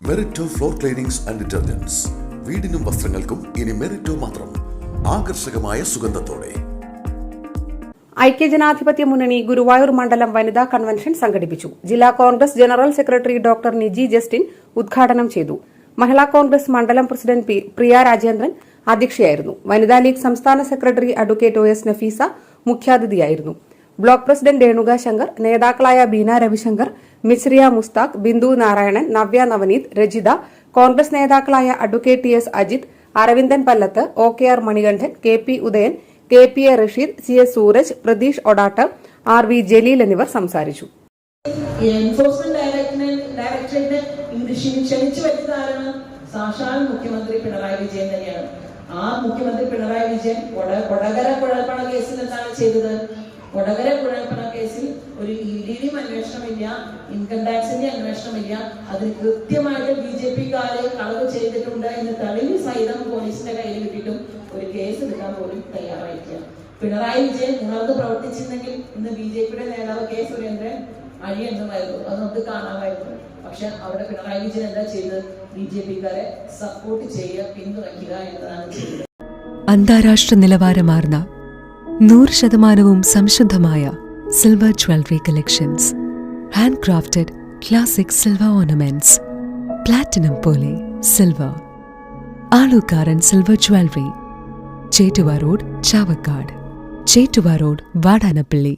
മെറിറ്റോ floor cleanings and detergents. വീടിനും വസ്ത്രങ്ങൾക്കും ഇനി മെറിറ്റോ മാത്രം. ആകർഷകമായ സുഗന്ധത്തോടെ. ഐക്യജനാധിപത്യ മുന്നണി ഗുരുവായൂർ മണ്ഡലം വനിതാ കൺവെൻഷൻ സംഘടിപ്പിച്ചു. ജില്ലാ Congress general secretary doctor Niji Justin ഉദ്ഘാടനം ചെയ്തു. മഹിളാ കോൺഗ്രസ് മണ്ഡലം പ്രസിഡന്റ് പ്രിയ രാജേന്ദ്രൻ അധ്യക്ഷയായിരുന്നു. വനിതാ ലീഗ് സംസ്ഥാന സെക്രട്ടറി അഡ്വക്കേറ്റ് OS നഫീസ മുഖ്യാതിഥിയായിരുന്നു. ബ്ലോക്ക് പ്രസിഡന്റ് രേണുക ശങ്കർ, നേതാക്കളായ ബീന രവിശങ്കർ, മിസ്രിയ മുസ്താഖ്, ബിന്ദു നാരായണൻ, നവ്യ നവനീത്, രജിത, കോൺഗ്രസ് നേതാക്കളായ advocate TS Ajith, Aravindan Pallath, OKR Manikandan, KP Udayan, KPA Rasheed, CS Sooraj, Pratheesh Odatt, RV Jaleel എന്നിവർ സംസാരിച്ചു. സാക്ഷാൽ മുഖ്യമന്ത്രി പിണറായി വിജയൻ തന്നെയാണ്. ആ മുഖ്യമന്ത്രി പിണറായി വിജയൻ കൊടകര കുഴൽപ്പണ കേസിൽ എന്താണ് ചെയ്തത്? കൊടകര കുഴൽപ്പണ കേസിൽ ഒരു ED അന്വേഷണമില്ല, ഇൻകം ടാക്സിന്റെ അന്വേഷണമില്ല. അതിൽ കൃത്യമായിട്ട് BJP-ക്കാരെ കളവ് ചെയ്തിട്ടുണ്ട് എന്ന് തെളിവ് സഹിതം പോലീസിന്റെ കയ്യിൽ കിട്ടിയിട്ടും ഒരു കേസ് എടുക്കാൻ പോലും തയ്യാറായിട്ടില്ല. പിണറായി വിജയൻ ഉണർന്ന് പ്രവർത്തിച്ചിരുന്നെങ്കിൽ ഇന്ന് BJP-യുടെ നേതാവ് K. സുരേന്ദ്രൻ അഴിയെന്നുമായിരുന്നു, അത് നമുക്ക് കാണാമായിരുന്നു. പക്ഷെ അവിടെ പിണറായി വിജയൻ എന്താ ചെയ്തത്? BJP-ക്കാരെ സപ്പോർട്ട് ചെയ്യുക, പിന്തുണയ്ക്കുക എന്നതാണ് ചെയ്തത്. അന്താരാഷ്ട്ര നിലവാരമാർന്ന 100% സംശുദ്ധമായ silver jewellery collections, handcrafted classic silver ornaments, platinum പോലെ silver, Alukkaran silver jewellery, Chettuva road, Chavakkad, Chettuva road, Vadanappally.